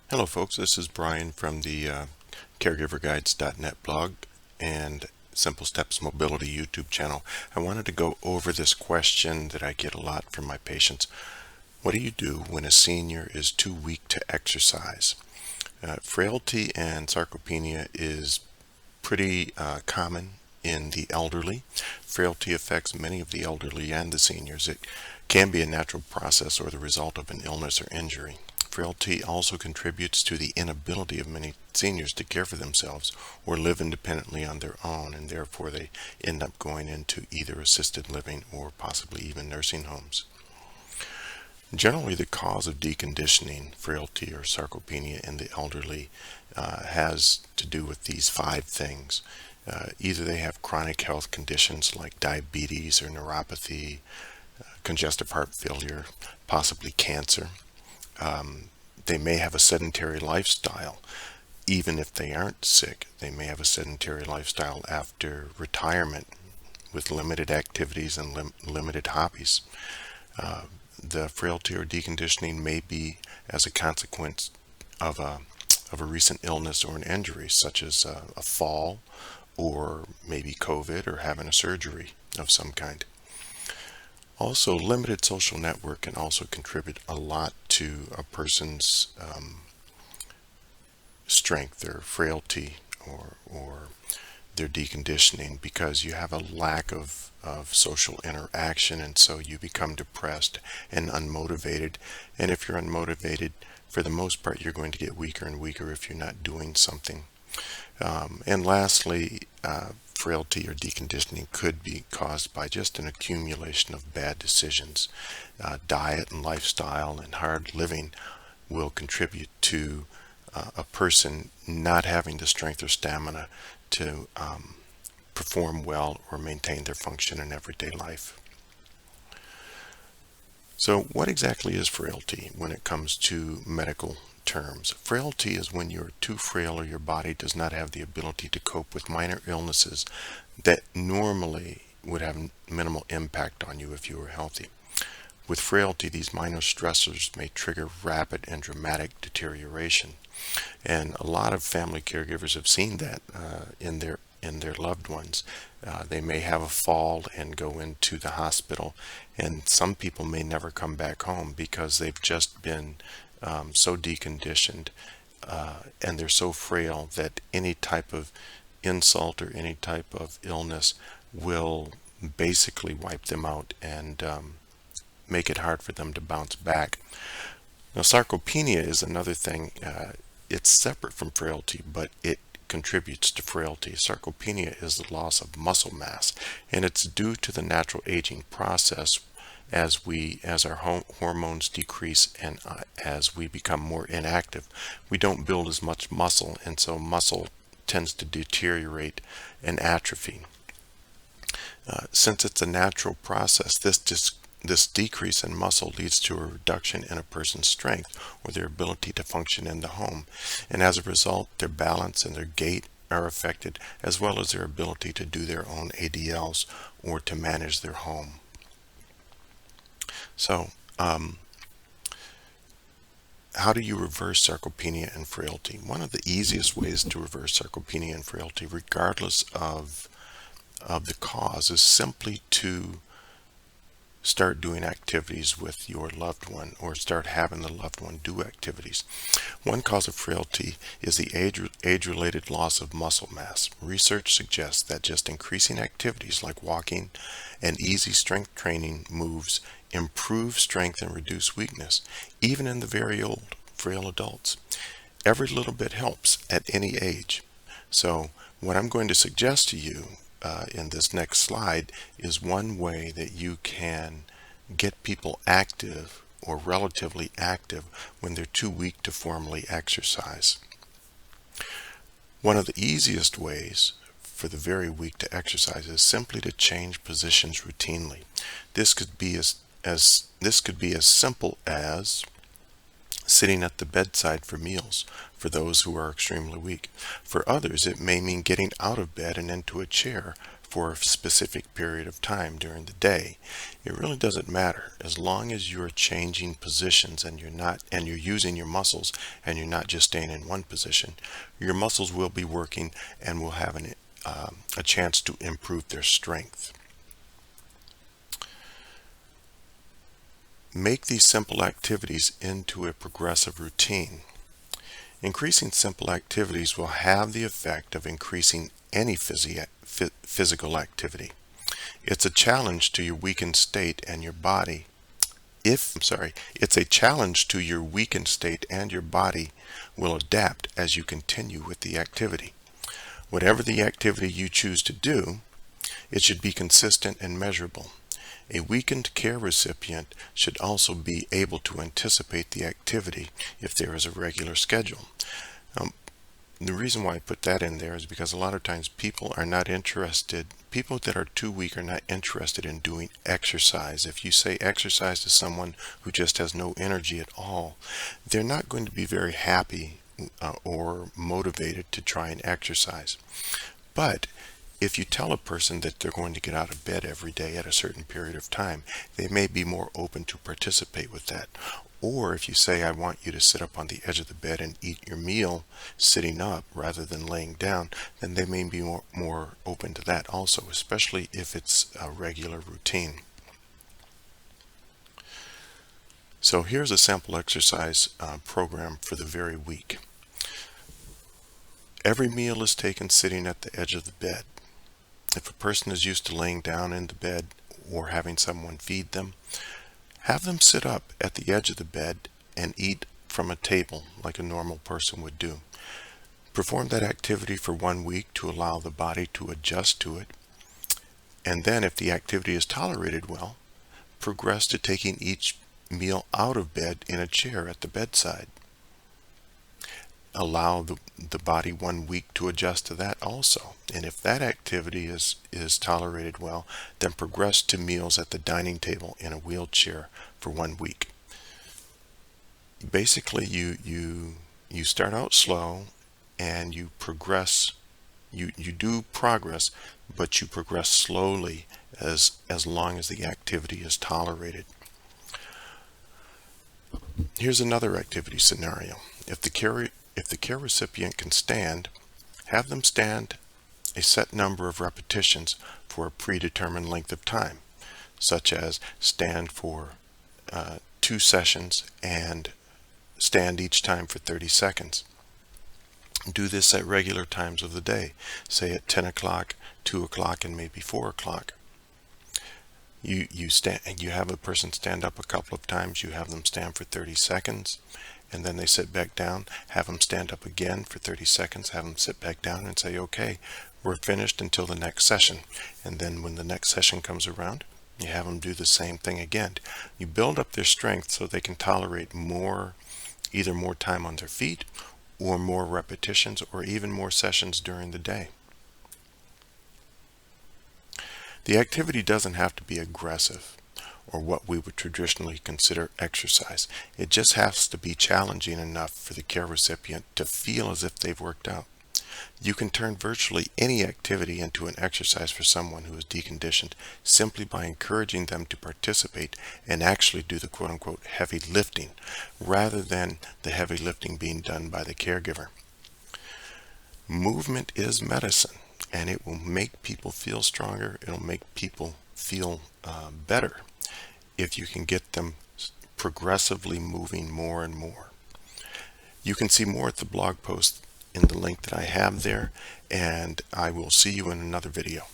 Hello folks, this is Brian from the caregiverguides.net blog and Simple Steps Mobility YouTube channel. I wanted to go over this question that I get a lot from my patients. What do you do when a senior is too weak to exercise? Frailty and sarcopenia is pretty common in the elderly. Frailty affects many of the elderly and the seniors. It can be a natural process or the result of an illness or injury. Frailty also contributes to the inability of many seniors to care for themselves or live independently on their own, and therefore they end up going into either assisted living or possibly even nursing homes. Generally, the cause of deconditioning, frailty, or sarcopenia in the elderly has to do with these five things. Either they have chronic health conditions like diabetes or neuropathy, congestive heart failure, possibly cancer. They may have a sedentary lifestyle. Even if they aren't sick, they may have a sedentary lifestyle after retirement with limited activities and limited hobbies. The frailty or deconditioning may be as a consequence of a recent illness or an injury, such as a fall or maybe COVID or having a surgery of some kind. Also, limited social network can also contribute a lot to a person's strength or frailty or their deconditioning, because you have a lack of social interaction, and so you become depressed and unmotivated. And if you're unmotivated, for the most part, you're going to get weaker and weaker if you're not doing something. And lastly, frailty or deconditioning could be caused by just an accumulation of bad decisions. Diet and lifestyle and hard living will contribute to a person not having the strength or stamina to perform well or maintain their function in everyday life. So what exactly is frailty when it comes to medical terms? Frailty is when you're too frail or your body does not have the ability to cope with minor illnesses that normally would have minimal impact on you if you were healthy. With frailty, these minor stressors may trigger rapid and dramatic deterioration. And a lot of family caregivers have seen that in their loved ones. They may have a fall and go into the hospital, and some people may never come back home because they've just been so deconditioned and they're so frail that any type of insult or any type of illness will basically wipe them out and make it hard for them to bounce back. Now, sarcopenia is another thing. It's separate from frailty, but it contributes to frailty. Sarcopenia is the loss of muscle mass, and it's due to the natural aging process as our hormones decrease and as we become more inactive. We don't build as much muscle, and so muscle tends to deteriorate and atrophy. Since it's a natural process, this decrease in muscle leads to a reduction in a person's strength or their ability to function in the home. And as a result, their balance and their gait are affected, as well as their ability to do their own ADLs or to manage their home. So, how do you reverse sarcopenia and frailty? One of the easiest ways to reverse sarcopenia and frailty, regardless of the cause, is simply to start doing activities with your loved one, or start having the loved one do activities. One cause of frailty is the age-related loss of muscle mass. Research suggests that just increasing activities like walking and easy strength training moves improve strength and reduce weakness, even in the very old, frail adults. Every little bit helps at any age. So what I'm going to suggest to you in this next slide is one way that you can get people active or relatively active when they're too weak to formally exercise. One of the easiest ways for the very weak to exercise is simply to change positions routinely. This could be as simple as sitting at the bedside for meals for those who are extremely weak. For others, it may mean getting out of bed and into a chair for a specific period of time during the day. It really doesn't matter as long as you're changing positions and you're using your muscles and you're not just staying in one position. Your muscles will be working and will have a chance to improve their strength. Make these simple activities into a progressive routine. Increasing simple activities will have the effect of increasing any physical activity. It's a challenge to your weakened state and your body. It's a challenge to your weakened state and your body will adapt as you continue with the activity. Whatever the activity you choose to do, it should be consistent and measurable. A weakened care recipient should also be able to anticipate the activity if there is a regular schedule. The reason why I put that in there is because a lot of times people that are too weak are not interested in doing exercise. If you say exercise to someone who just has no energy at all, they're not going to be very happy or motivated to try and exercise. But if you tell a person that they're going to get out of bed every day at a certain period of time, they may be more open to participate with that. Or if you say, I want you to sit up on the edge of the bed and eat your meal sitting up rather than laying down, then they may be more open to that also, especially if it's a regular routine. So here's a sample exercise program for the very weak. Every meal is taken sitting at the edge of the bed. If a person is used to laying down in the bed or having someone feed them, have them sit up at the edge of the bed and eat from a table like a normal person would do. Perform that activity for 1 week to allow the body to adjust to it. And then if the activity is tolerated well, progress to taking each meal out of bed in a chair at the bedside. Allow the body 1 week to adjust to that also. And if that activity is tolerated well, then progress to meals at the dining table in a wheelchair for 1 week. Basically, you start out slow and you progress. You do progress, but you progress slowly as long as the activity is tolerated. Here's another activity scenario. If the care recipient can stand, have them stand a set number of repetitions for a predetermined length of time, such as stand for 2 sessions and stand each time for 30 seconds. Do this at regular times of the day, say at 10 o'clock, 2 o'clock, and maybe 4 o'clock. You have a person stand up a couple of times, you have them stand for 30 seconds, and then they sit back down, have them stand up again for 30 seconds, have them sit back down and say, okay, we're finished until the next session. And then when the next session comes around, you have them do the same thing again. You build up their strength so they can tolerate either more time on their feet or more repetitions or even more sessions during the day. The activity doesn't have to be aggressive or what we would traditionally consider exercise. It just has to be challenging enough for the care recipient to feel as if they've worked out. You can turn virtually any activity into an exercise for someone who is deconditioned simply by encouraging them to participate and actually do the quote-unquote heavy lifting rather than the heavy lifting being done by the caregiver. Movement is medicine, and it will make people feel stronger. It'll make people feel better if you can get them progressively moving more and more. You can see more at the blog post in the link that I have there, and I will see you in another video.